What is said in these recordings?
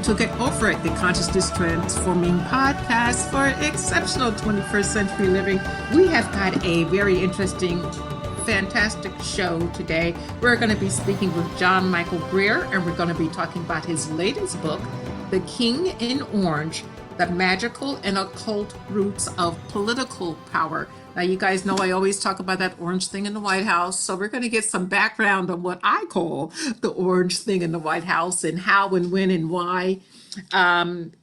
to Get Over It, the consciousness transforming podcast for exceptional 21st century living. We have got a very interesting, fantastic show today. We're going to be speaking with John Michael Greer, and we're going to be talking about his latest book, The King in Orange, The Magical and Occult Roots of Political Power. Now, you guys know I always talk about that orange thing in the White House, so we're going to get some background on what I call the orange thing in the White House and how and when and why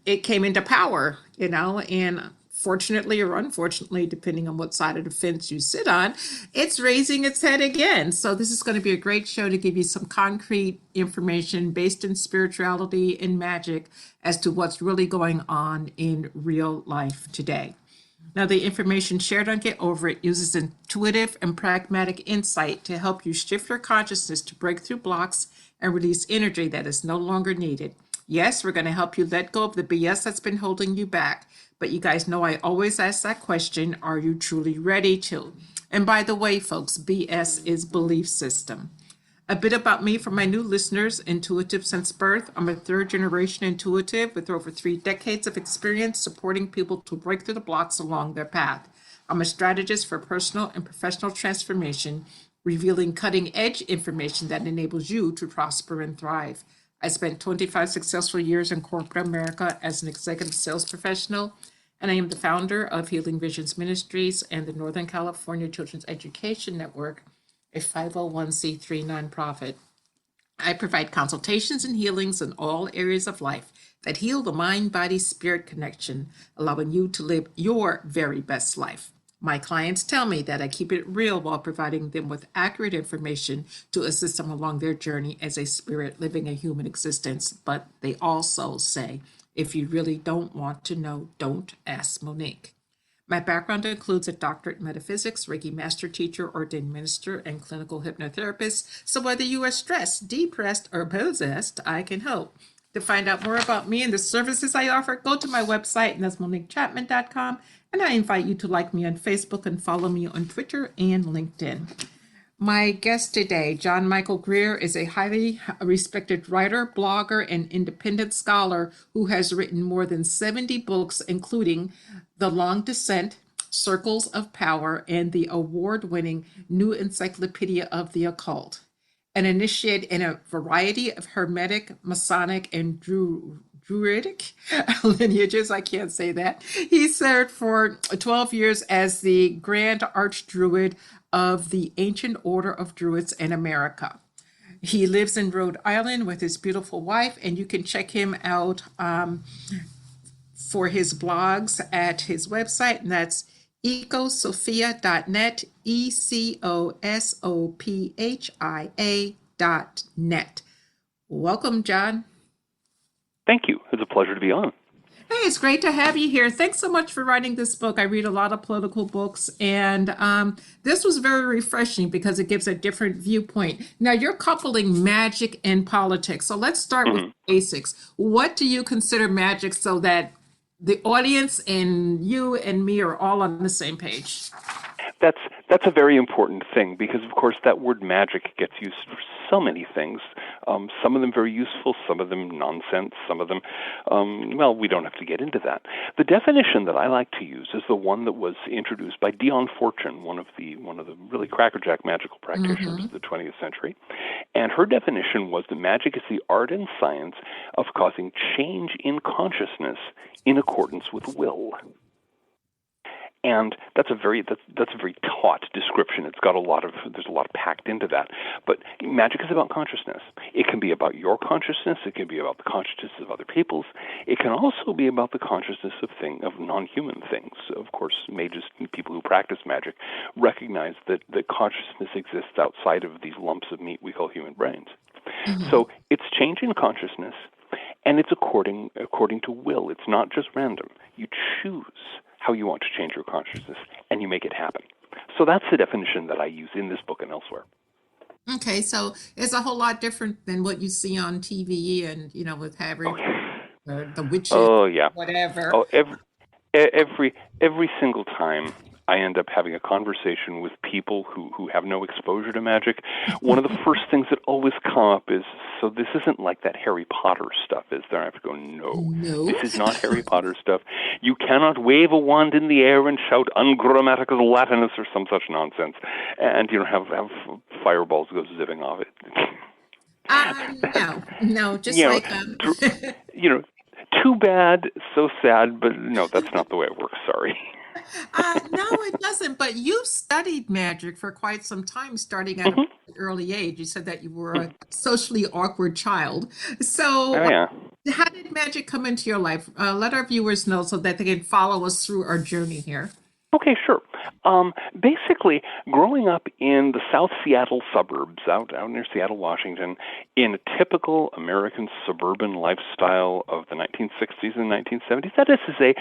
it came into power, and fortunately or unfortunately, depending on what side of the fence you sit on, it's raising its head again. So this is going to be a great show to give you some concrete information based in spirituality and magic as to what's really going on in real life today. Now, the information shared on Get Over It uses intuitive and pragmatic insight to help you shift your consciousness to break through blocks and release energy that is no longer needed. Yes, we're going to help you let go of the BS that's been holding you back. But you guys know I always ask that question, are you truly ready to? And by the way, folks, BS is belief system. A bit about me for my new listeners, intuitive since birth. I'm a third generation intuitive with over 3 decades of experience supporting people to break through the blocks along their path. I'm a strategist for personal and professional transformation, revealing cutting edge information that enables you to prosper and thrive. I spent 25 successful years in corporate America as an executive sales professional, and I am the founder of Healing Visions Ministries and the Northern California Children's Education Network, a 501c3 nonprofit. I provide consultations and healings in all areas of life that heal the mind-body-spirit connection, allowing you to live your very best life. My clients tell me that I keep it real while providing them with accurate information to assist them along their journey as a spirit living a human existence. But they also say, if you really don't want to know, don't ask Monique. My background includes a doctorate in metaphysics, Reiki master teacher, ordained minister, and clinical hypnotherapist. So whether you are stressed, depressed, or possessed, I can help. To find out more about me and the services I offer, go to my website, and that's MoniqueChapman.com. And I invite you to like me on Facebook and follow me on Twitter and LinkedIn. My guest today, John Michael Greer, is a highly respected writer, blogger, and independent scholar who has written more than 70 books, including The Long Descent, Circles of Power, and the award-winning New Encyclopedia of the Occult. An initiate in a variety of Hermetic, Masonic, and Druidic lineages, I can't say that. He served for 12 years as the Grand Archdruid of the Ancient Order of Druids in America. He lives in Rhode Island with his beautiful wife, and you can check him out for his blogs at his website, and that's ecosophia.net, ecosophia.net. Welcome, John. Thank you. It's a pleasure to be on. Hey, it's great to have you here. Thanks so much for writing this book. I read a lot of political books, and this was very refreshing because it gives a different viewpoint. Now, you're coupling magic and politics. So let's start with basics. What do you consider magic so that the audience and you and me are all on the same page? That's a very important thing because, of course, that word magic gets used for so many things. Some of them very useful, some of them nonsense, some of them, we don't have to get into that. The definition that I like to use is the one that was introduced by Dion Fortune, one of the really crackerjack magical practitioners of the 20th century. And her definition was that magic is the art and science of causing change in consciousness in accordance with will. And that's a very taut description. There's a lot packed into that. But magic is about consciousness. It can be about your consciousness. It can be about the consciousness of other people's. It can also be about the consciousness of non-human things. Of course, mages, people who practice magic, recognize that consciousness exists outside of these lumps of meat we call human brains. So it's change in consciousness, and it's according to will. It's not just random. You choose how you want to change your consciousness, and you make it happen. So that's the definition that I use in this book and elsewhere. Okay, so it's a whole lot different than what you see on TV and, with Harry, the witches, whatever. Oh, every single time I end up having a conversation with people who have no exposure to magic, one of the first things that always come up is, so this isn't like that Harry Potter stuff, is there? I have to go, no, No. this is not Harry Potter stuff. You cannot wave a wand in the air and shout ungrammatical Latinus or some such nonsense, and you don't have fireballs go zipping off it. No, just You know, like you know, too bad, so sad, but no, that's not the way it works. Sorry. no, it doesn't. But you studied magic for quite some time, starting at an Hmm. early age. You said that you were a socially awkward child. So, Oh yeah. how did magic come into your life? Let our viewers know so that they can follow us through our journey here. Okay, sure. Basically, growing up in the South Seattle suburbs, out near Seattle, Washington, in a typical American suburban lifestyle of the 1960s and 1970s, that is to say,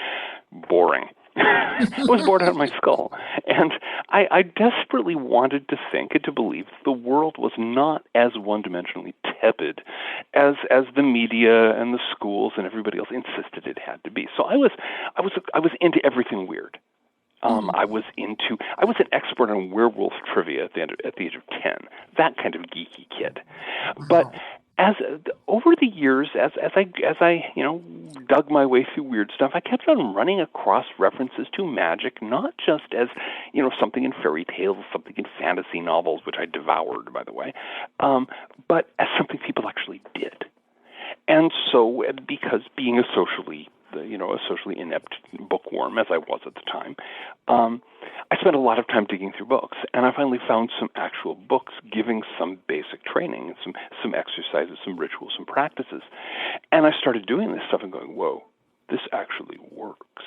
boring. I was bored out of my skull. And I desperately wanted to think and to believe the world was not as one-dimensionally tepid as the media and the schools and everybody else insisted it had to be. So I was into everything weird. I was an expert on werewolf trivia at the age of 10. That kind of geeky kid. But over the years, as I dug my way through weird stuff, I kept on running across references to magic, not just as something in fairy tales, something in fantasy novels, which I devoured, by the way, but as something people actually did. And so, because being a socially inept bookworm, as I was at the time, I spent a lot of time digging through books, and I finally found some actual books giving some basic training, some exercises, some rituals, some practices. And I started doing this stuff and going, whoa, this actually works.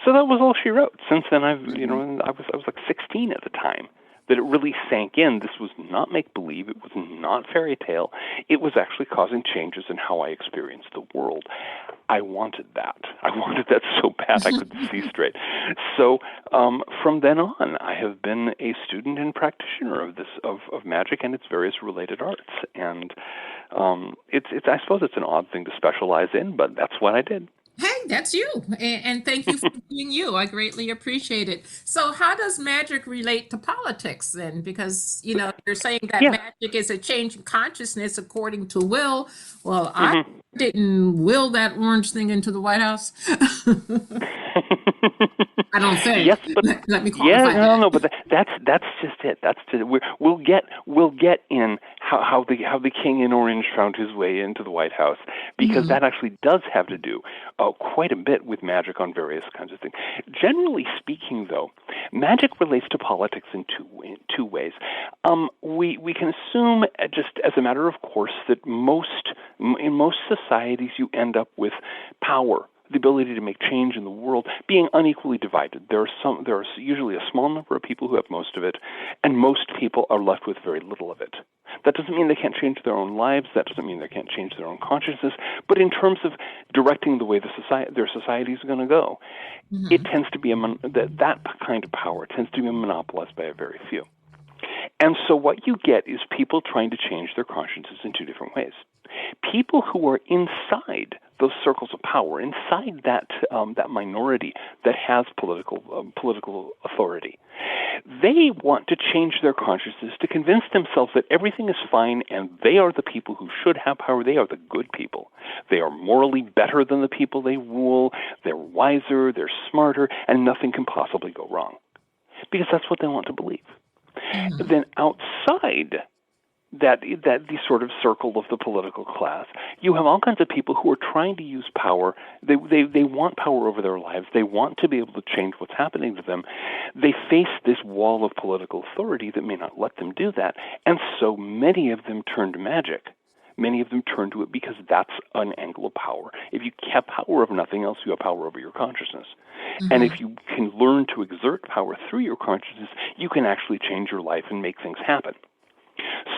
So that was all she wrote. Since then, I was like 16 at the time, that it really sank in. This was not make-believe. It was not fairy tale. It was actually causing changes in how I experienced the world. I wanted that. I wanted that so bad I couldn't see straight. So from then on, I have been a student and practitioner of magic and its various related arts. And it's I suppose it's an odd thing to specialize in, but that's what I did. Hey, that's you. And thank you for being you. I greatly appreciate it. So, how does magic relate to politics then? Because, you're saying that Yeah. magic is a change in consciousness according to will. Well, I Mm-hmm. didn't will that orange thing into the White House. I don't think. Yes, but Let me yeah, qualify that. no, but that's just it. That's just it. We'll get in how the king in orange found his way into the White House, because that actually does have to do quite a bit with magic on various kinds of things. Generally speaking, though, magic relates to politics in two ways. We can assume, just as a matter of course, that in most societies you end up with power, the ability to make change in the world, being unequally divided. There are usually a small number of people who have most of it, and most people are left with very little of it. That doesn't mean they can't change their own lives. That doesn't mean they can't change their own consciousness. But in terms of directing the way their society is going to go, it tends to be that kind of power tends to be monopolized by a very few. And so what you get is people trying to change their consciences in two different ways. People who are inside those circles of power, inside that minority that has political authority, they want to change their consciousness to convince themselves that everything is fine and they are the people who should have power. They are the good people. They are morally better than the people they rule. They're wiser, they're smarter, and nothing can possibly go wrong. Because that's what they want to believe. Then outside that the sort of circle of the political class, you have all kinds of people who are trying to use power. They want power over their lives. They want to be able to change what's happening to them. They face this wall of political authority that may not let them do that, and so many of them turn to magic. Many of them turn to it because that's an angle of power. If you have power of nothing else, you have power over your consciousness. And if you can learn to exert power through your consciousness, you can actually change your life and make things happen.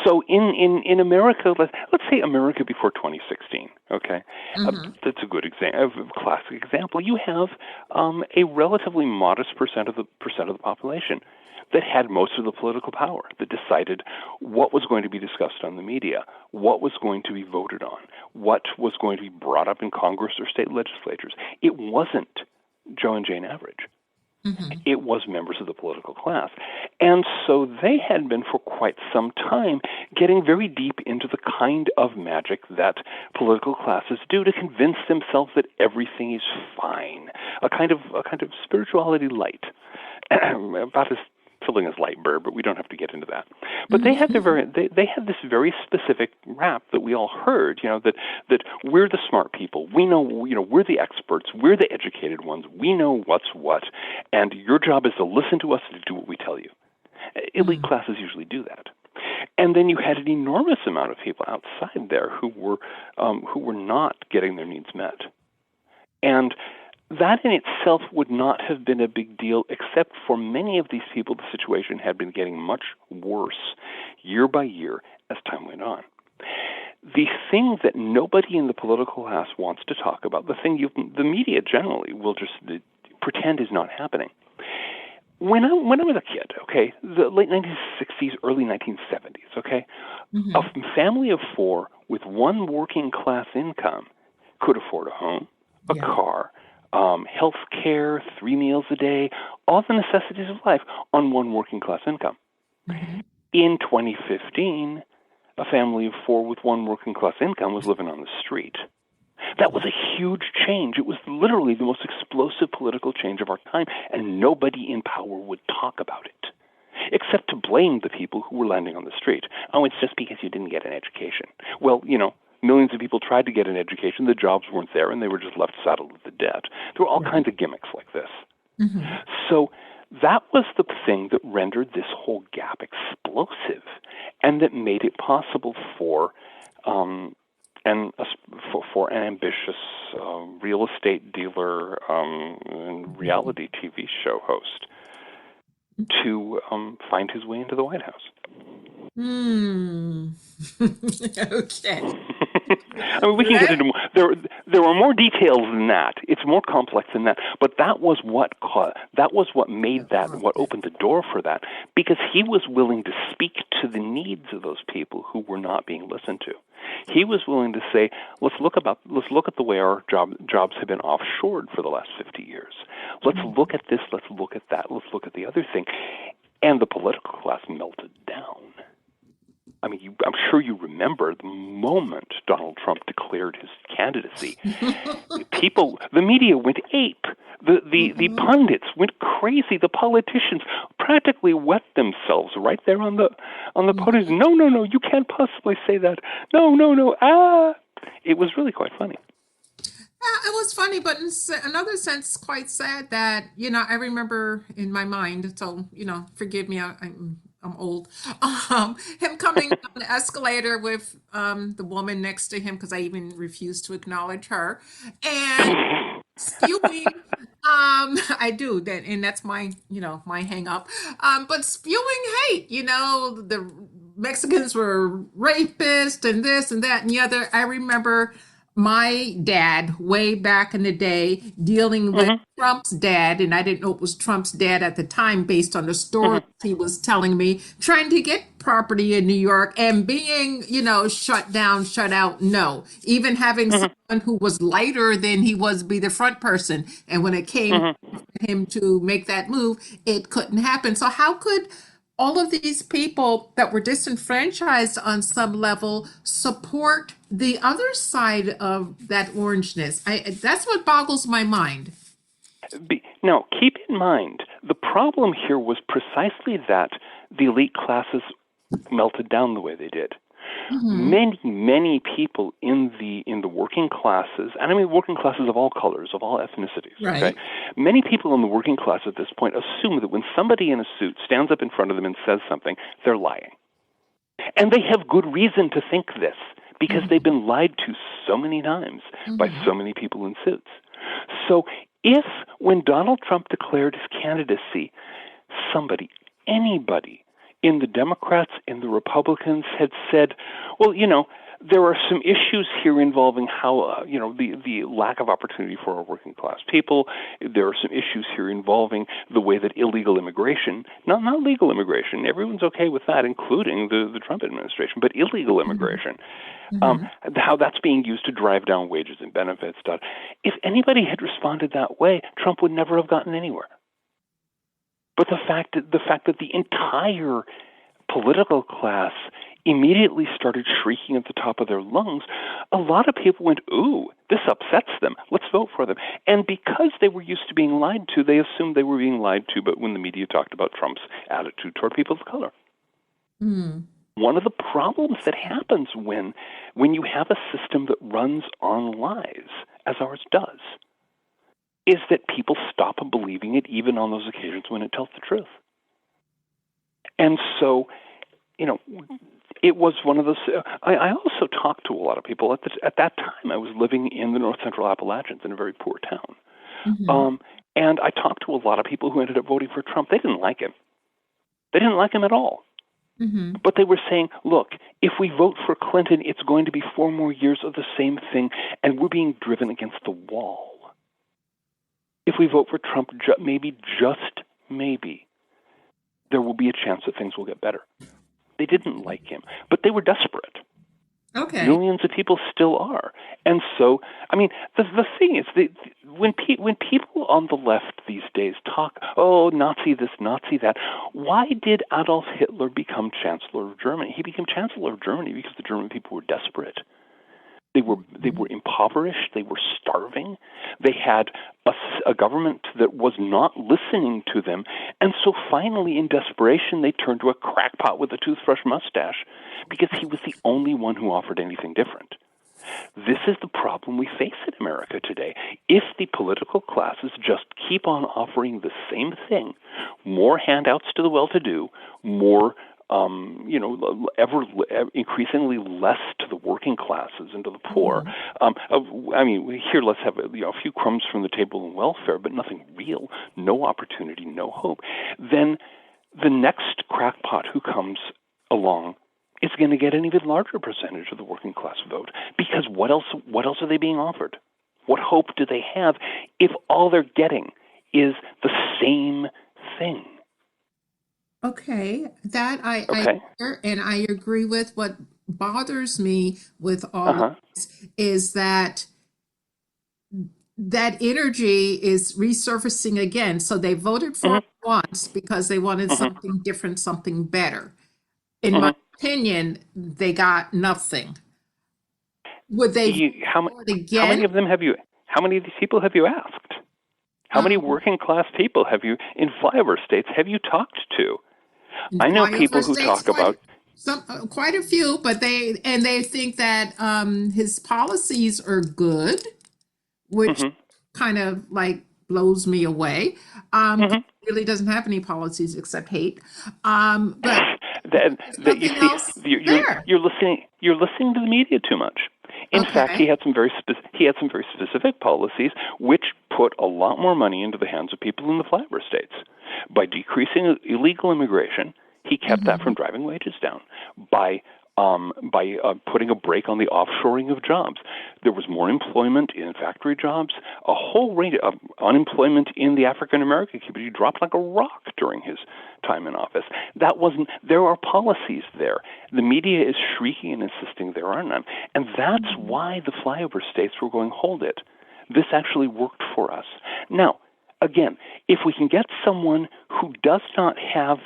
So in America, let's say America before 2016, okay? That's a good example, a classic example. You have a relatively modest percent of the population that had most of the political power, that decided what was going to be discussed on the media, what was going to be voted on, what was going to be brought up in Congress or state legislatures. It wasn't Joe and Jane average. It was members of the political class. And so they had been for quite some time getting very deep into the kind of magic that political classes do to convince themselves that everything is fine. A kind of spirituality light. About as filling as light bird, but we don't have to get into that. But they had they had this very specific rap that we all heard, that we're the smart people. We know, we're the experts. We're the educated ones. We know what's what, and your job is to listen to us and to do what we tell you. Elite classes usually do that. And then you had an enormous amount of people outside there who were not getting their needs met. And that in itself would not have been a big deal, except for many of these people, the situation had been getting much worse year by year as time went on. The thing that nobody in the political class wants to talk about, the thing the media generally will just pretend is not happening. When I was a kid, okay, the late 1960s, early 1970s, okay, a family of four with one working class income could afford a home, a car, health care, 3 meals a day, all the necessities of life on one working class income. In 2015, a family of four with one working class income was living on the street. That was a huge change. It was literally the most explosive political change of our time, and nobody in power would talk about it, except to blame the people who were landing on the street. Oh, it's just because you didn't get an education. Well, millions of people tried to get an education, the jobs weren't there, and they were just left saddled with the debt. There were all kinds of gimmicks like this. So that was the thing that rendered this whole gap explosive, and that made it possible for an ambitious real estate dealer and reality TV show host to find his way into the White House. Okay. I mean, we can get into more. There are more details than that. It's more complex than that. But that was what made that, what opened the door for that, because he was willing to speak to the needs of those people who were not being listened to. He was willing to say, let's look at the way our jobs have been offshored for the last 50 years. Let's look at this. Let's look at that. Let's look at the other thing. And the political class melted down. I mean, I'm sure you remember the moment Donald Trump declared his candidacy. The media went ape. The pundits went crazy. The politicians practically wet themselves right there on the podium. No, you can't possibly say that. No. It was really quite funny. Yeah, it was funny, but in another sense, quite sad that, I remember in my mind, so, forgive me, I'm old, him coming on the escalator with the woman next to him, because I even refused to acknowledge her, and spewing, I do that, and that's my, my hang up, but spewing hate, the Mexicans were rapists and this and that and the other. I remember my dad way back in the day dealing with Trump's dad, and I didn't know it was Trump's dad at the time based on the story he was telling me, trying to get property in New York and being, shut down, shut out. No, even having someone who was lighter than he was be the front person. And when it came to him to make that move, it couldn't happen. So how could all of these people that were disenfranchised on some level support the other side of that orangeness? That's what boggles my mind. Now, keep in mind, the problem here was precisely that the elite classes melted down the way they did. Many people in the working classes, and I mean working classes of all colors, of all ethnicities, okay? Many people in the working class at this point assume that when somebody in a suit stands up in front of them and says something, they're lying. And they have good reason to think this, because they've been lied to so many times by so many people in suits. So if, when Donald Trump declared his candidacy, anybody in the Democrats and the Republicans had said, well, there are some issues here involving how, the lack of opportunity for our working class people. There are some issues here involving the way that illegal immigration, not legal immigration, everyone's okay with that, including the Trump administration, but illegal immigration, how that's being used to drive down wages and benefits. If anybody had responded that way, Trump would never have gotten anywhere. But the fact that the entire political class immediately started shrieking at the top of their lungs, a lot of people went, ooh, this upsets them. Let's vote for them. And because they were used to being lied to, they assumed they were being lied to, but when the media talked about Trump's attitude toward people of color. Mm. One of the problems that happens when you have a system that runs on lies, as ours does, is that people stop believing it even on those occasions when it tells the truth. And so, it was one of those. I also talked to a lot of people at that time. I was living in the North Central Appalachians in a very poor town, Mm-hmm. and I talked to a lot of people who ended up voting for Trump. They didn't like him. They didn't like him at all. Mm-hmm. But they were saying, look, if we vote for Clinton, it's going to be 4 more years of the same thing, and we're being driven against the wall. If we vote for Trump, just maybe, there will be a chance that things will get better. They didn't like him, but they were desperate. Okay. Millions of people still are. And so, I mean, the thing is, when people on the left these days talk, oh, Nazi this, Nazi that, why did Adolf Hitler become Chancellor of Germany? He became Chancellor of Germany because the German people were desperate. They were impoverished. They were starving. They had a government that was not listening to them. And so finally, in desperation, they turned to a crackpot with a toothbrush mustache because he was the only one who offered anything different. This is the problem we face in America today. If the political classes just keep on offering the same thing, more handouts to the well-to-do, more ever increasingly less to the working classes and to the poor. Here let's have a few crumbs from the table in welfare, but nothing real, no opportunity, no hope. Then the next crackpot who comes along is going to get an even larger percentage of the working class vote, because what else are they being offered? What hope do they have if all they're getting is the same thing? Okay, that I Okay. hear and I agree with. What bothers me with all of Uh-huh. this is that energy is resurfacing again. So they voted for it Mm-hmm. once because they wanted Mm-hmm. something different, something better. In my Mm-hmm. opinion, they got nothing. Would they vote for it How again? many of them have you? How many of these people have you asked? How many Um, working class people have you in flyover states have you talked to? in I know flyover people who states, talk about. quite a few, but they think that his policies are good, which Mm-hmm. kind of like blows me away. 'Cause Mm-hmm. he really doesn't have any policies except hate. But there's that you nothing see, else there. you're listening to the media too much. In fact, Okay. he had some very specific policies which put a lot more money into the hands of people in the flyover states. By decreasing illegal immigration, he kept that Hmm. from driving wages down. By putting a brake on the offshoring of jobs, there was more employment in factory jobs. A whole range of unemployment in the African American community dropped like a rock during his time in office. There are policies there. The media is shrieking and insisting there are none. And that's why the flyover states were going, hold it. This actually worked for us. Now, again, if we can get someone who does not have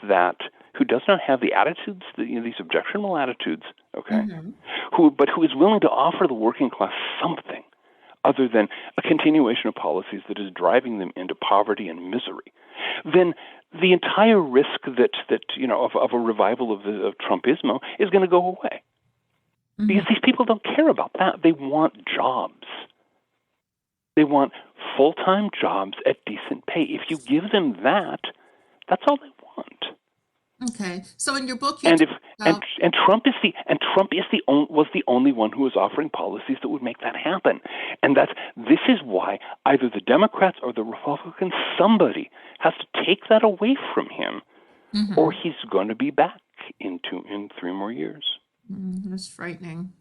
the attitudes, these objectionable attitudes, okay, Hmm. who is willing to offer the working class something other than a continuation of policies that is driving them into poverty and misery, then the entire risk of a revival of Trumpismo is going to go away. Hmm. Because these people don't care about that. They want jobs. They want full-time jobs at decent pay. If you give them that, that's all they want. Okay. So in your book, you And talk if about. Trump was the only one who was offering policies that would make that happen. And this is why either the Democrats or the Republicans, somebody has to take that away from him, or Mhm. he's going to be back in 3 more years. That's frightening.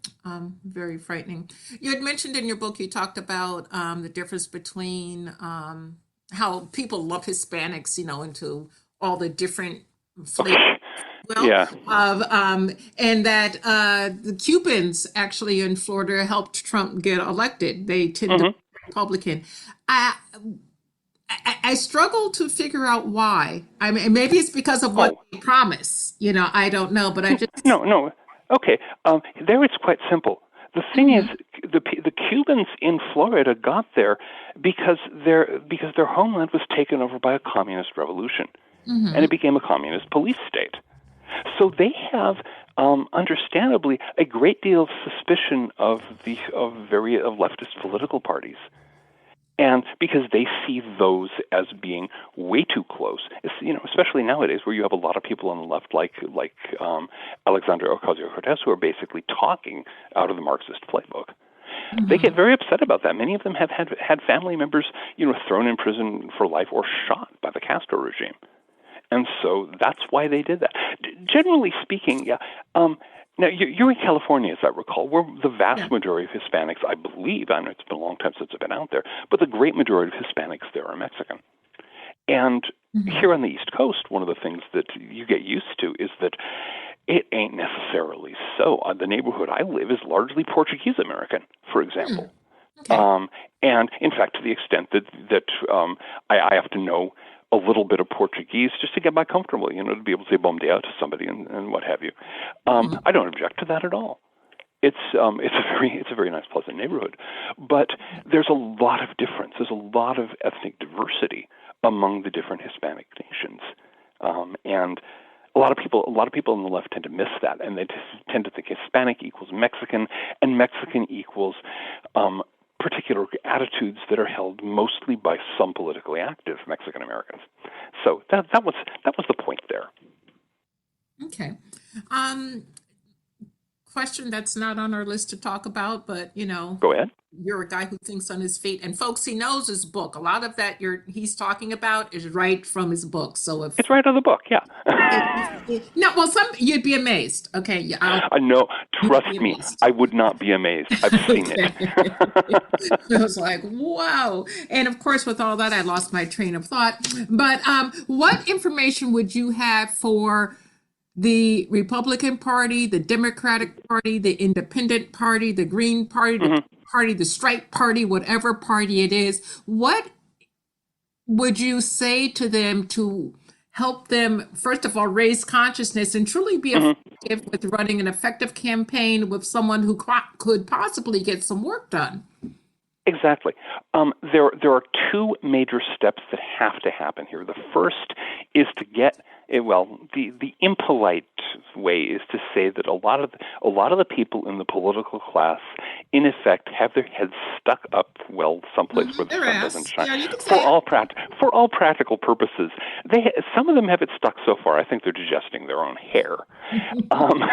Very frightening. You had mentioned in your book, you talked about the difference between how people love Hispanics, into all the different flavors. Okay. Well, Yeah. and that the Cubans actually in Florida helped Trump get elected. They tend to Hmm. be Republican. I, I struggle to figure out why. I mean, maybe it's because of what Oh, they promise. I don't know, but I just. no, no. Okay, there it's quite simple. The thing is, Mhm. the Cubans in Florida got there because their homeland was taken over by a communist revolution, and Mhm. it became a communist police state. So they have, understandably, a great deal of suspicion of leftist political parties. And because they see those as being way too close, especially nowadays where you have a lot of people on the left, like Alexander Ocasio-Cortez, who are basically talking out of the Marxist playbook. They get Mhm. very upset about that. Many of them have had family members, thrown in prison for life or shot by the Castro regime. And so that's why they did that. Generally speaking, yeah. Now, you're in California, as I recall, where the Yeah. vast majority of Hispanics, I believe, I know it's been a long time since I've been out there, but the great majority of Hispanics there are Mexican. And Mhm. here on the East Coast, one of the things that you get used to is that it ain't necessarily so. The neighborhood I live is largely Portuguese American, for Hmm. example. Okay. And in fact, to the extent that I have to know a little bit of Portuguese just to get by comfortable, to be able to say bom dia to somebody and what have you. Mhm. I don't object to that at all. It's a very nice, pleasant neighborhood, but there's a lot of difference. There's a lot of ethnic diversity among the different Hispanic nations, and a lot of people on the left tend to miss that, and they tend to think Hispanic equals Mexican, and Mexican equals particular attitudes that are held mostly by some politically active Mexican Americans. So that was the point there. Okay. Um, Question that's not on our list to talk about, but Go ahead. you're a guy who thinks on his feet, and folks, he knows his book. A lot of that he's talking about is right from his book. So if It's right on the book, yeah. no, well, some you'd be amazed. Okay, yeah, No, you'd trust be me, amazed. I would not be amazed. I've seen it. Okay. I was like, wow. And of course, with all that, I lost my train of thought. But what information would you have for the Republican Party, the Democratic Party, the Independent Party, the Green Party, the hmm Party, the Stripe Party, whatever party it is? What would you say to them to help them, first of all, raise consciousness and truly be hmm effective with running an effective campaign with someone who could possibly get some work done? Exactly. There are two major steps that have to happen here. The first is to get the impolite way is to say that a lot of the people in the political class, in effect, have their heads stuck up someplace where the Their sun doesn't ass. shine. Yeah, you can For say all for all practical purposes, some of them have it stuck so far. I think they're digesting their own hair. it. Um,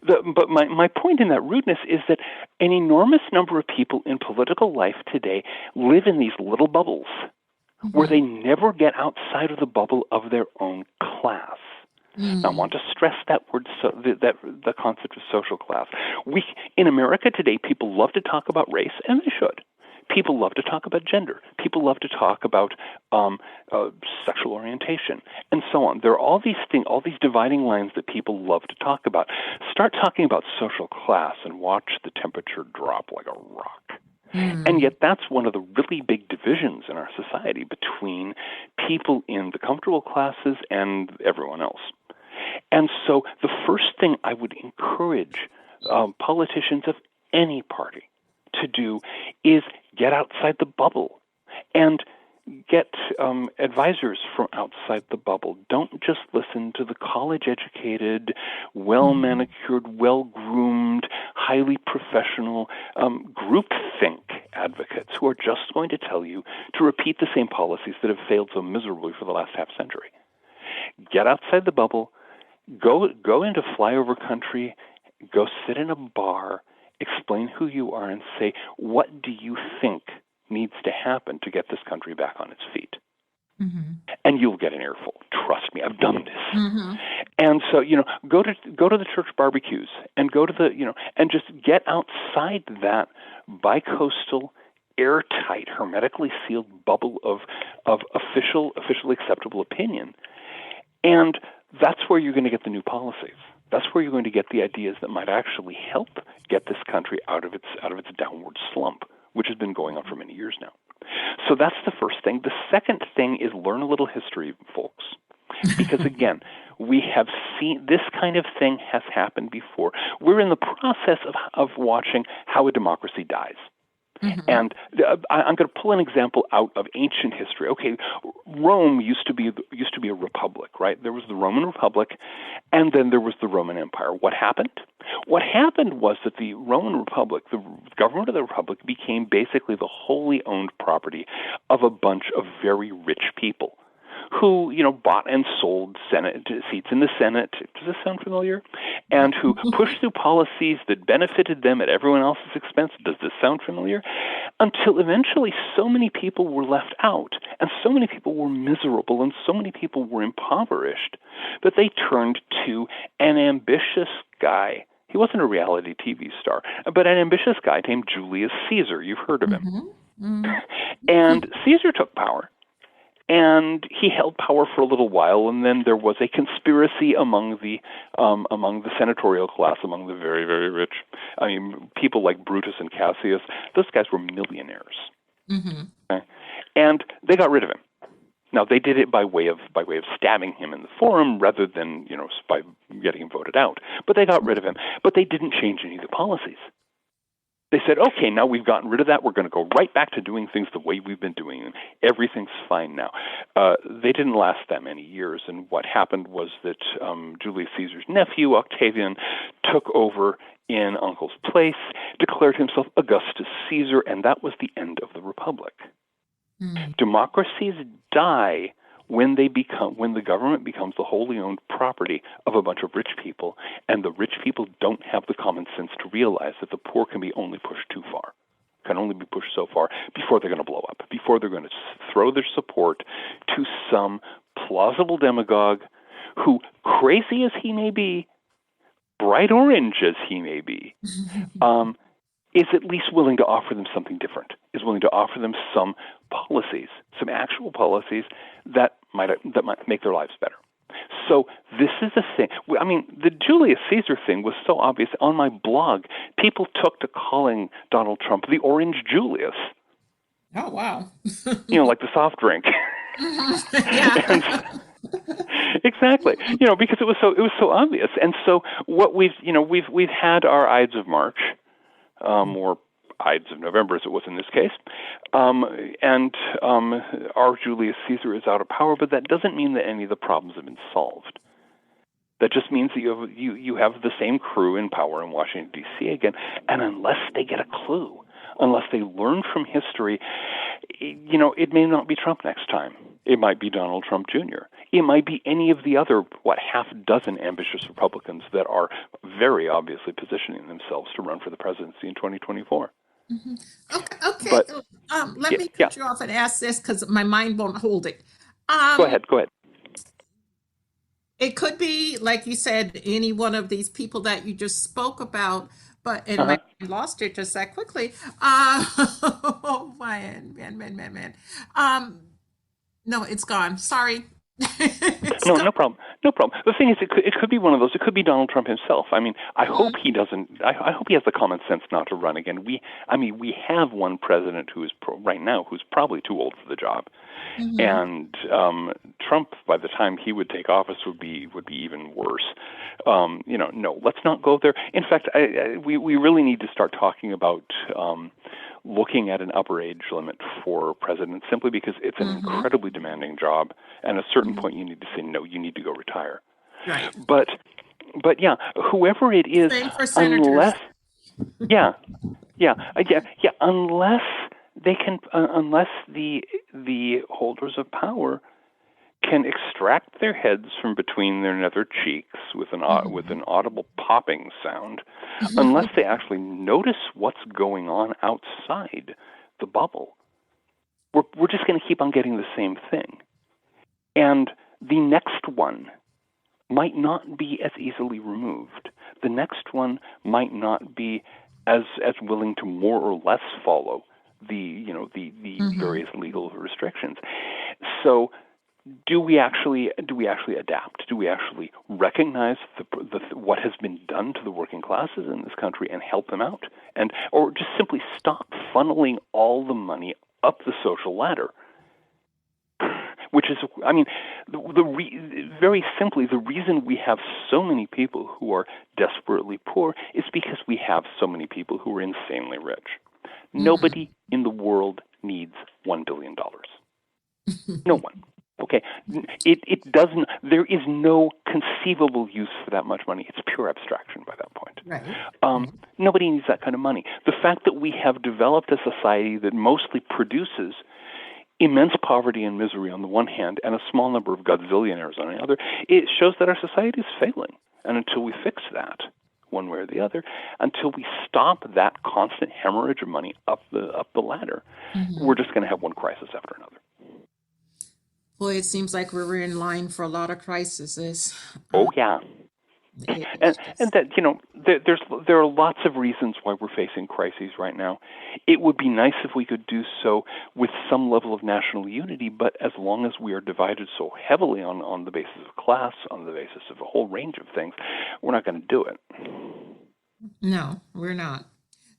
but my point in that rudeness is that an enormous number of people in political life today live in these little bubbles where they never get outside of the bubble of their own class. Now, I want to stress that word, that the concept of social class. In America today, people love to talk about race, and they should. People love to talk about gender. People love to talk about sexual orientation, and so on. There are all these dividing lines that people love to talk about. Start talking about social class and watch the temperature drop like a rock. And yet that's one of the really big divisions in our society between people in the comfortable classes and everyone else. And so the first thing I would encourage politicians of any party to do is get outside the bubble and get advisors from outside the bubble. Don't just listen to the college-educated, well-manicured, well-groomed, highly professional groupthink advocates who are just going to tell you to repeat the same policies that have failed so miserably for the last half century. Get outside the bubble, go into flyover country, go sit in a bar, explain who you are, and say, what do you think needs to happen to get this country back on its feet? And you'll get an earful. Trust me, I've done this. And so, go to the church barbecues and go to and just get outside that bicoastal, airtight, hermetically sealed bubble of officially acceptable opinion. And that's where you're going to get the new policies. That's where you're going to get the ideas that might actually help get this country out of its downward slump, which has been going on for many years now. So that's the first thing. The second thing is learn a little history, folks. Because, again, we have seen this kind of thing has happened before. We're in the process of watching how a democracy dies. Mm-hmm. And I'm going to pull an example out of ancient history. Okay, Rome used to be a republic, right? There was the Roman Republic, and then there was the Roman Empire. What happened? What happened was that the Roman Republic, the government of the Republic, became basically the wholly owned property of a bunch of very rich people who, bought and sold seats in the Senate. Does this sound familiar? And who pushed through policies that benefited them at everyone else's expense. Does this sound familiar? Until eventually so many people were left out, and so many people were miserable, and so many people were impoverished, that they turned to an ambitious guy. He wasn't a reality TV star, but an ambitious guy named Julius Caesar. You've heard of him. Mm-hmm. Mm-hmm. And Caesar took power. And he held power for a little while, and then there was a conspiracy among the senatorial class, among the very, very rich. I mean, people like Brutus and Cassius. Those guys were millionaires, mm-hmm. Okay? And they got rid of him. Now they did it by way of stabbing him in the forum, rather than by getting him voted out. But they got rid of him. But they didn't change any of the policies. They said, okay, now we've gotten rid of that. We're going to go right back to doing things the way we've been doing them. Everything's fine now. They didn't last that many years, and what happened was that Julius Caesar's nephew, Octavian, took over in Uncle's place, declared himself Augustus Caesar, and that was the end of the Republic. Mm. Democracies die when the government becomes the wholly owned property of a bunch of rich people, and the rich people don't have the common sense to realize that the poor can be only pushed too far, can only be pushed so far before they're going to blow up, before they're going to throw their support to some plausible demagogue who, crazy as he may be, bright orange as he may be, is at least willing to offer them something different, is willing to offer them some policies, some actual policies that might make their lives better. So this is the thing. I mean, the Julius Caesar thing was so obvious. On my blog, people took to calling Donald Trump the Orange Julius. Oh, wow. Like the soft drink. Exactly. Because it was so obvious. And so what we've had our Ides of March, or Ides of November, as it was in this case, and our Julius Caesar is out of power, but that doesn't mean that any of the problems have been solved. That just means that you have the same crew in power in Washington, D.C. again, and unless they get a clue, unless they learn from history, it may not be Trump next time. It might be Donald Trump Jr. It might be any of the other, half dozen ambitious Republicans that are very obviously positioning themselves to run for the presidency in 2024. Mm-hmm. Okay. But, let me cut you off and ask this because my mind won't hold it. Go ahead. It could be, like you said, any one of these people that you just spoke about, but I lost it just that quickly. Oh, man. No, it's gone. Sorry. No problem. The thing is, it could be one of those. It could be Donald Trump himself. I mean, I hope he doesn't. I hope he has the common sense not to run again. We have one president who is right now who's probably too old for the job, and Trump, by the time he would take office, would be even worse. No, let's not go there. In fact, we really need to start talking about looking at an upper age limit for presidents, simply because it's an incredibly demanding job, and at a certain point you need to say, no, you need to go retire. Right. But yeah, whoever it is, same for senators. Unless they can, unless the holders of power can extract their heads from between their nether cheeks with an audible popping sound, unless they actually notice what's going on outside the bubble, we're just going to keep on getting the same thing. And the next one might not be as easily removed. The next one might not be as willing to more or less follow the various legal restrictions. So do we actually adapt? Do we actually recognize what has been done to the working classes in this country and help them out, or just simply stop funneling all the money up the social ladder? Which is, I mean, very simply, the reason we have so many people who are desperately poor is because we have so many people who are insanely rich. Nobody in the world needs $1 billion. No one. Okay, it doesn't. There is no conceivable use for that much money. It's pure abstraction by that point. Right. Nobody needs that kind of money. The fact that we have developed a society that mostly produces immense poverty and misery on the one hand, and a small number of godzillionaires on the other, it shows that our society is failing. And until we fix that, one way or the other, until we stop that constant hemorrhage of money up the ladder, we're just going to have one crisis after another. Boy, it seems like we're in line for a lot of crises. Oh yeah, and that there are lots of reasons why we're facing crises right now. It would be nice if we could do so with some level of national unity, but as long as we are divided so heavily on the basis of class, on the basis of a whole range of things, we're not going to do it. No, we're not.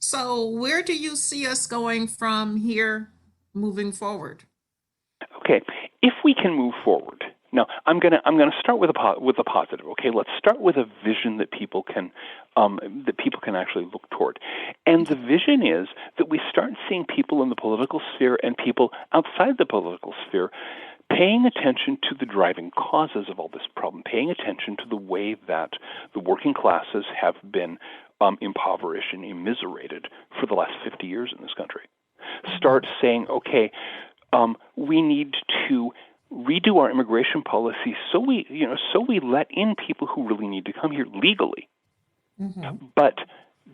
So where do you see us going from here moving forward? Okay, if we can move forward. Now, I'm gonna start with a positive. Okay, let's start with a vision that people can actually look toward, and the vision is that we start seeing people in the political sphere and people outside the political sphere paying attention to the driving causes of all this problem, paying attention to the way that the working classes have been impoverished and immiserated for the last 50 years in this country. Start saying, okay, we need to redo our immigration policy so we let in people who really need to come here legally, but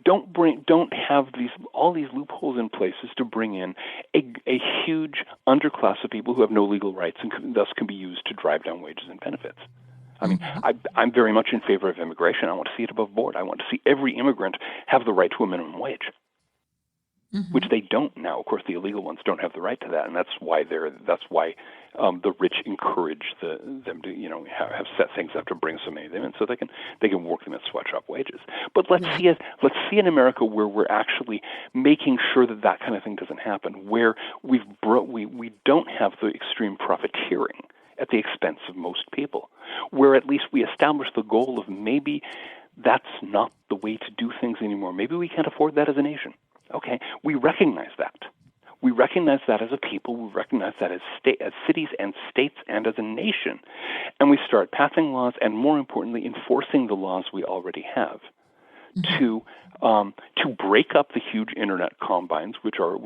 don't have all these loopholes in places to bring in a huge underclass of people who have no legal rights and thus can be used to drive down wages and benefits. I mean, I'm very much in favor of immigration. I want to see it above board. I want to see every immigrant have the right to a minimum wage, which they don't now. Of course, the illegal ones don't have the right to that, and that's why the rich encourage them to have set things up to bring so many of them in, so they can work them at sweatshop wages. But let's see an America where we're actually making sure that kind of thing doesn't happen, where we don't have the extreme profiteering at the expense of most people, where at least we establish the goal of maybe that's not the way to do things anymore. Maybe we can't afford that as a nation. Okay, we recognize that. We recognize that as a people. We recognize that as cities and states and as a nation. And we start passing laws and, more importantly, enforcing the laws we already have to break up the huge internet combines, which are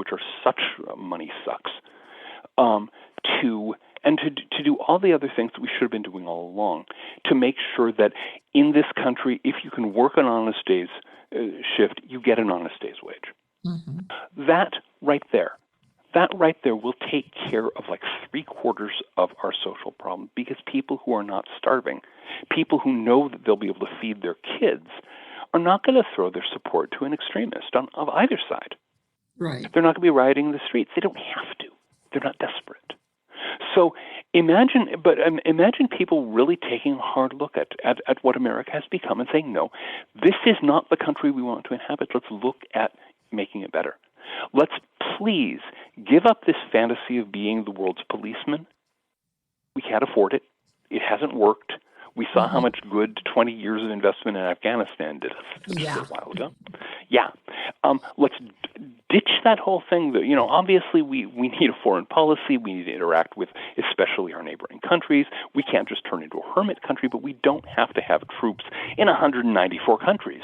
such money sucks, to do all the other things that we should have been doing all along, to make sure that in this country, if you can work an honest day's shift, you get an honest day's wage. That right there will take care of like 3/4 of our social problem, because people who are not starving, people who know that they'll be able to feed their kids, are not going to throw their support to an extremist of either side. Right. They're not going to be rioting in the streets. They don't have to. They're not desperate. So imagine people really taking a hard look at what America has become and saying, no, this is not the country we want to inhabit. Let's look at making it better. Let's please give up this fantasy of being the world's policeman. We can't afford it. It hasn't worked. We saw how much good 20 years of investment in Afghanistan did us just a while ago. Yeah. Let's ditch that whole thing. That, obviously we need a foreign policy. We need to interact with especially our neighboring countries. We can't just turn into a hermit country, but we don't have to have troops in 194 countries,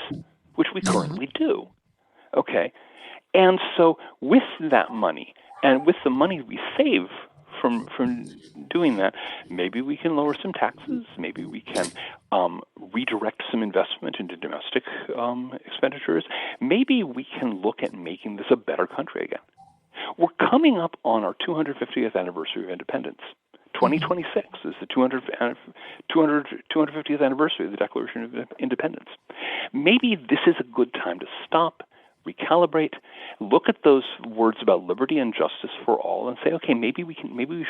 which we currently do. Okay. And so with that money and with the money we save from doing that, maybe we can lower some taxes. Maybe we can redirect some investment into domestic expenditures. Maybe we can look at making this a better country again. We're coming up on our 250th anniversary of independence. 2026 is the 250th anniversary of the Declaration of Independence. Maybe this is a good time to stop, recalibrate, look at those words about liberty and justice for all, and say, okay, maybe we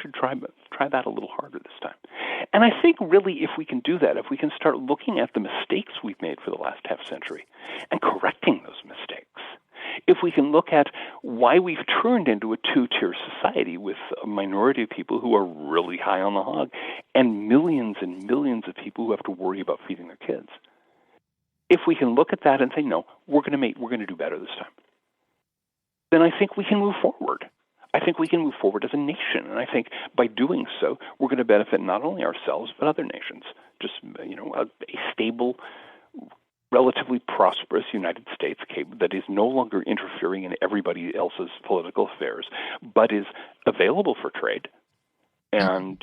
should try that a little harder this time. And I think really, if we can do that, if we can start looking at the mistakes we've made for the last half century and correcting those mistakes, if we can look at why we've turned into a two-tier society with a minority of people who are really high on the hog and millions of people who have to worry about feeding their kids. If we can look at that and say, no, we're going to do better this time, then I think we can move forward. I think we can move forward as a nation, and I think by doing so, we're going to benefit not only ourselves but other nations. Just a stable, relatively prosperous United States that is no longer interfering in everybody else's political affairs, but is available for trade, and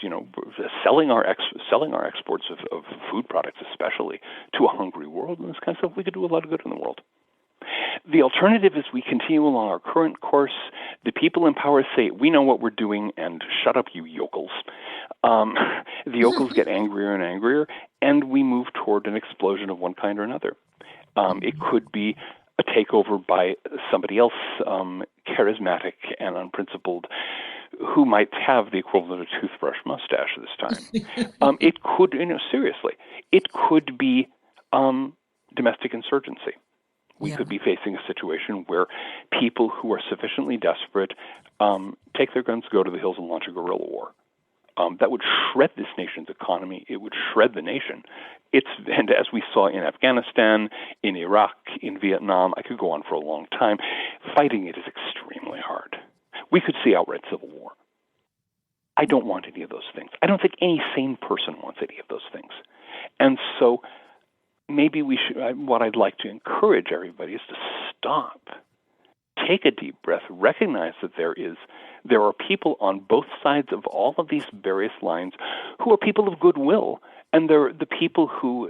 selling our exports of food products, especially, to a hungry world, and this kind of stuff. We could do a lot of good in the world. The alternative is we continue along our current course. The people in power say, we know what we're doing, and shut up, you yokels. The yokels get angrier and angrier, and we move toward an explosion of one kind or another. It could be a takeover by somebody else, charismatic and unprincipled, who might have the equivalent of a toothbrush mustache this time. It could, seriously, it could be domestic insurgency. We could be facing a situation where people who are sufficiently desperate take their guns, go to the hills, and launch a guerrilla war. That would shred this nation's economy. It would shred the nation. And as we saw in Afghanistan, in Iraq, in Vietnam, I could go on for a long time. Fighting it is extremely hard. We could see outright civil war. I don't want any of those things. I don't think any sane person wants any of those things. And so maybe we should, what I'd like to encourage everybody is to stop, take a deep breath, recognize that there are people on both sides of all of these various lines who are people of goodwill, and they're the people who,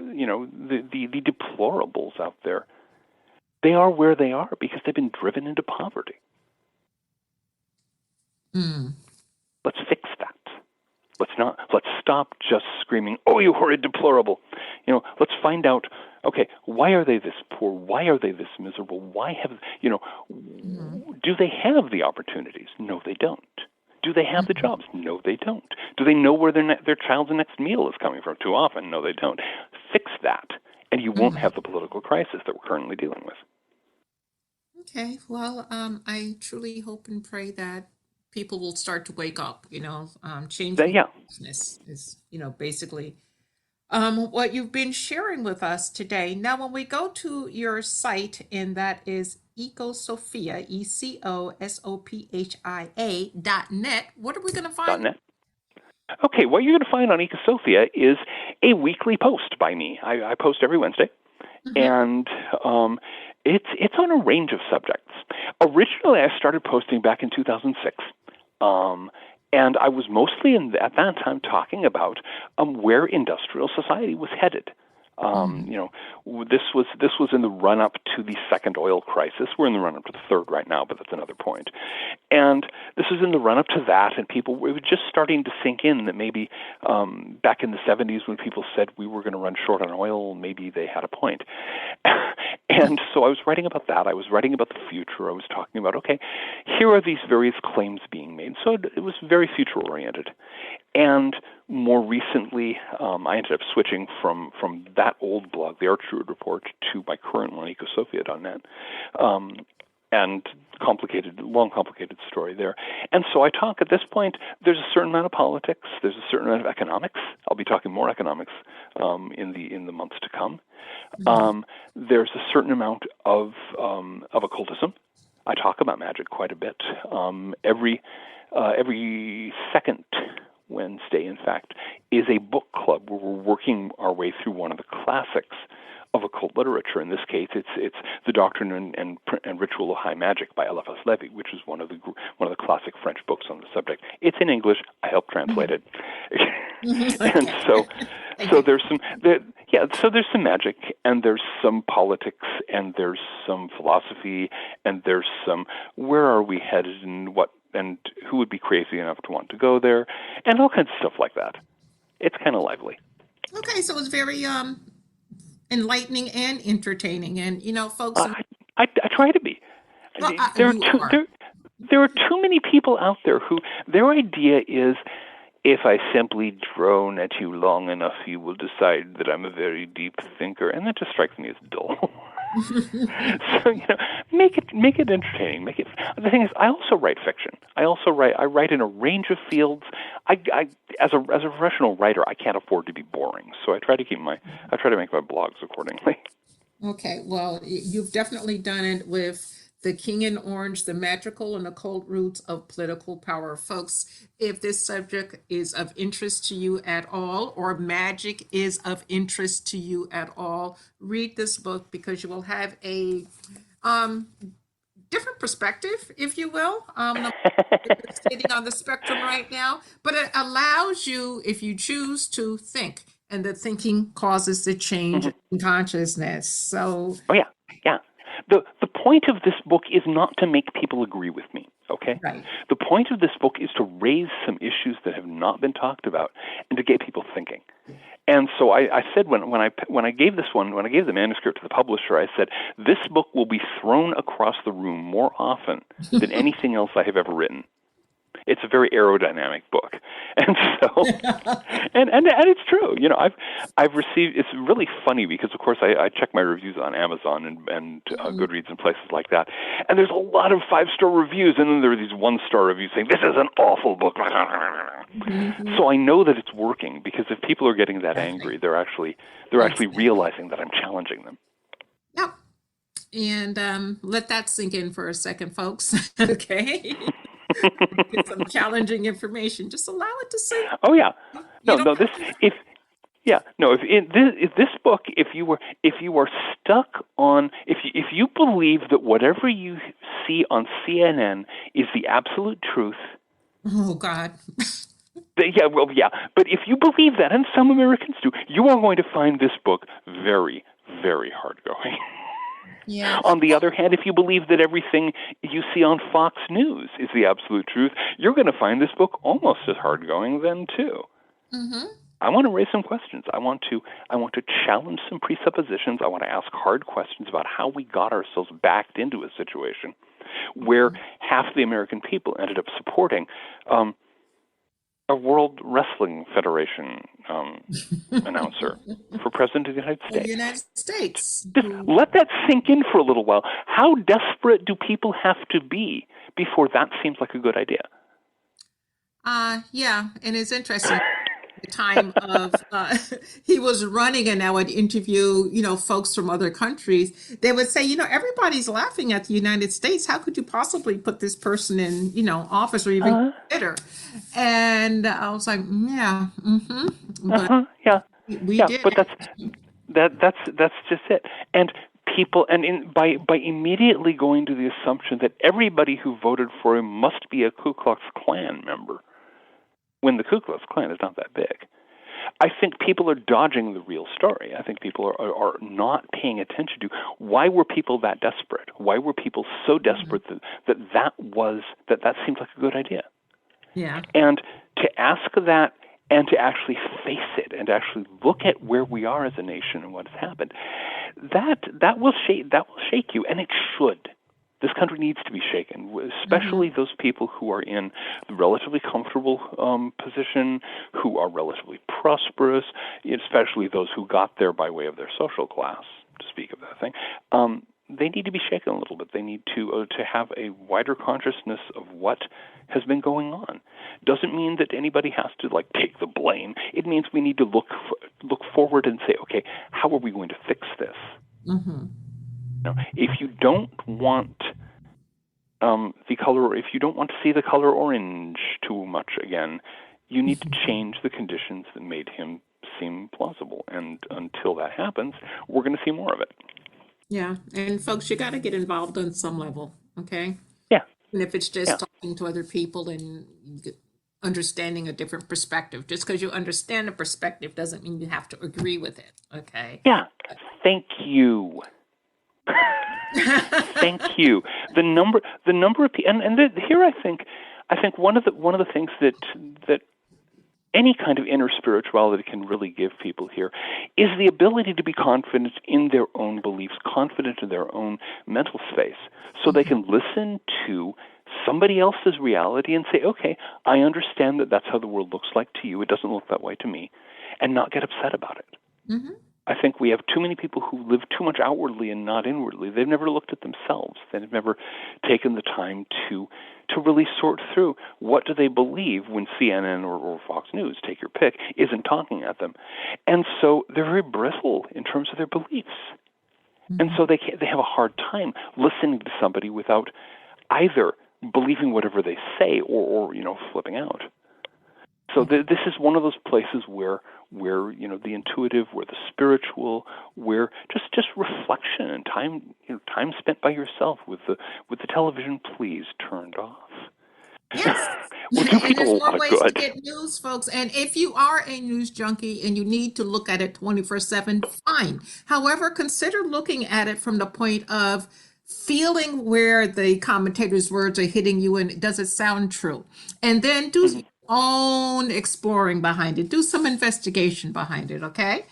the deplorables out there. They are where they are because they've been driven into poverty. Let's fix that. Let's stop just screaming, oh, you horrid deplorable. Let's find out, okay, why are they this poor? Why are they this miserable? Do they have the opportunities? No, they don't. Do they have the jobs? No, they don't. Do they know where their child's next meal is coming from? Too often, no, they don't. Fix that, and you won't have the political crisis that we're currently dealing with. Okay, well, I truly hope and pray that people will start to wake up, changing business is, basically what you've been sharing with us today. Now, when we go to your site, and that is Ecosophia, ECOSOPHIA.net, what are we going to find? .net. Okay, what you're going to find on Ecosophia is a weekly post by me. I post every Wednesday, and it's on a range of subjects. Originally, I started posting back in 2006. And I was mostly at that time talking about where industrial society was headed. This was in the run-up to the second oil crisis. We're in the run-up to the third right now, but that's another point. And this was in the run-up to that, and it was just starting to sink in that maybe back in the 70s when people said we were going to run short on oil, maybe they had a point. And so I was writing about that. I was writing about the future. I was talking about, okay, here are these various claims being made. So it was very future-oriented. And more recently, I ended up switching from that old blog, the Archrood Report, to my current one, Ecosophia.net. And long complicated story there. And so I talk at this point, there's a certain amount of politics, there's a certain amount of economics. I'll be talking more economics in the months to come. There's a certain amount of occultism. I talk about magic quite a bit. Every second Wednesday, in fact, is a book club where we're working our way through one of the classics of occult literature. In this case, it's The Doctrine and Ritual of High Magic by Eliphas Levi, which is one of the classic French books on the subject. It's in English. I helped translate it, and so there's some magic, and there's some politics, and there's some philosophy, and there's some where are we headed and what and who would be crazy enough to want to go there, and all kinds of stuff like that. It's kind of lively. Okay, so it's very enlightening and entertaining, and folks. I try to be. Well, there are you too are. there are too many people out there who their idea is, if I simply drone at you long enough, you will decide that I'm a very deep thinker, and that just strikes me as dull. So make it entertaining. Make it. The thing is, I also write fiction. I write in a range of fields. As a professional writer, I can't afford to be boring, so I try to make my blogs accordingly. Okay, well, you've definitely done it with The King in Orange, The Magical and Occult Roots of Political Power. Folks, if this subject is of interest to you at all, or magic is of interest to you at all, read this book because you will have a um, different perspective, if you will. Sitting on the spectrum right now, but it allows you, if you choose to think, and the thinking causes the change in consciousness. So, Oh yeah, yeah. The point of this book is not to make people agree with me. Okay. right. The point of this book is to raise some issues that have not been talked about and to get people thinking. And so I said when I gave the manuscript to the publisher, I said, this book will be thrown across the room more often than anything else I have ever written. It's a very aerodynamic book, and so and it's true. I've received. It's really funny because of course I check my reviews on Amazon and Goodreads and places like that, and there's a lot of 5-star reviews, and then there are these 1-star reviews saying this is an awful book. So I know that it's working because if people are getting that angry, they're actually realizing that I'm challenging them. Yep. And let that sink in for a second, folks. Okay. Get some challenging information. Just allow it to sink. Oh yeah. You No. If this book, if you are stuck on, if you believe that whatever you see on CNN is the absolute truth. Oh God. But if you believe that, and some Americans do, you are going to find this book very, very hard going. Yeah. On the other hand, if you believe that everything you see on Fox News is the absolute truth, you're going to find this book almost as hard going then too. Mm-hmm. I want to raise some questions. I want to challenge some presuppositions. I want to ask hard questions about how we got ourselves backed into a situation where half the American people ended up supporting a World Wrestling Federation announcer for President of the United States. The United States. Just let that sink in for a little while. How desperate do people have to be before that seems like a good idea? Yeah, and it's interesting. The time of he was running, and I would interview, folks from other countries. They would say, everybody's laughing at the United States. How could you possibly put this person in, office or even consider? And I was like, yeah, but we did. But that's just it. And people, by immediately going to the assumption that everybody who voted for him must be a Ku Klux Klan member, when the Ku Klux Klan is not that big. I think people are dodging the real story. I think people are not paying attention to why were people that desperate? Why were people so desperate that seemed like a good idea? Yeah. And to ask that and to actually face it and to actually look at where we are as a nation and what has happened, that will shake you, and it should. This country needs to be shaken, especially those people who are in the relatively comfortable position, who are relatively prosperous, especially those who got there by way of their social class, to speak of that thing. They need to be shaken a little bit. They need to have a wider consciousness of what has been going on. Doesn't mean that anybody has to take the blame. It means we need to look forward and say, okay, how are we going to fix this? Mm-hmm. If you don't want the color, if you don't want to see the color orange too much again, you need to change the conditions that made him seem plausible. And until that happens, we're going to see more of it. Yeah, and folks, you got to get involved on some level, okay? Yeah. And if it's just talking to other people and understanding a different perspective, just because you understand a perspective doesn't mean you have to agree with it, okay? Yeah. Thank you. Thank you. The number of people, and here I think one of the things that any kind of inner spirituality can really give people here is the ability to be confident in their own beliefs, confident in their own mental space, so they can listen to somebody else's reality and say, okay, I understand that that's how the world looks like to you. It doesn't look that way to me, and not get upset about it. Mm-hmm. I think we have too many people who live too much outwardly and not inwardly. They've never looked at themselves. They've never taken the time to really sort through what do they believe when CNN or Fox News, take your pick, isn't talking at them. And so they're very brittle in terms of their beliefs. Mm-hmm. And so they have a hard time listening to somebody without either believing whatever they say or flipping out. So this is one of those places where the intuitive, where the spiritual, where just reflection and time spent by yourself with the television, please, turned off. Yes. Will do people There's a lot more of ways good. to get news, folks. And if you are a news junkie and you need to look at it 24/7, fine. However, consider looking at it from the point of feeling where the commentator's words are hitting you and does it sound true? And then do your own exploring behind it. Do some investigation behind it, okay?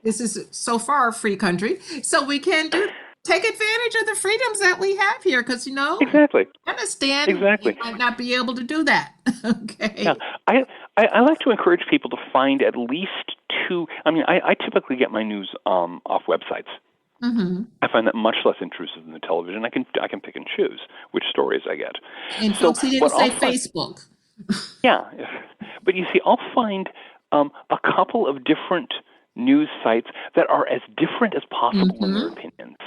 This is so far a free country, so we can take advantage of the freedoms that we have here, because Exactly. understand Exactly. you might not be able to do that. Okay. Yeah, I like to encourage people to find at least two. I mean, I typically get my news off websites. Mm-hmm. I find that much less intrusive than the television. I can pick and choose which stories I get. And folks, he didn't say Facebook. Yeah, but you see, I'll find a couple of different news sites that are as different as possible in their opinions.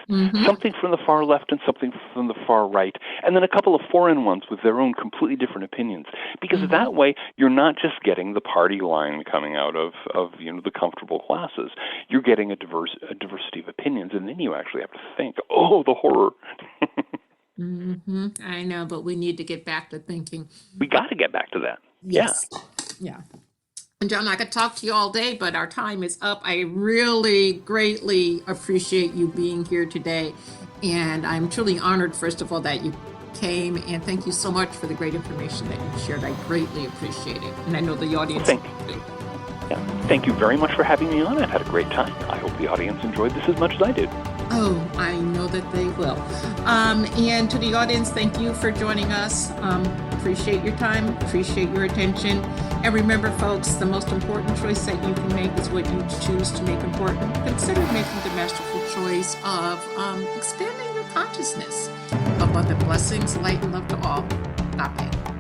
Something from the far left and something from the far right, and then a couple of foreign ones with their own completely different opinions. Because that way, you're not just getting the party line coming out of the comfortable classes. You're getting a diversity of opinions, and then you actually have to think, oh, the horror. I know, but we need to get back to thinking. We got to get back to that. Yes. Yeah. And John, I could talk to you all day, but our time is up. I really greatly appreciate you being here today. And I'm truly honored, first of all, that you came. And thank you so much for the great information that you shared. I greatly appreciate it. And I know the audience do. Thank you very much for having me on. I've had a great time. I hope the audience enjoyed this as much as I did. Oh, I know that they will. And to the audience, thank you for joining us. Appreciate your time, appreciate your attention. And remember, folks, the most important choice that you can make is what you choose to make important. Consider making the masterful choice of expanding your consciousness. Abundant blessings, light and love to all. Amen.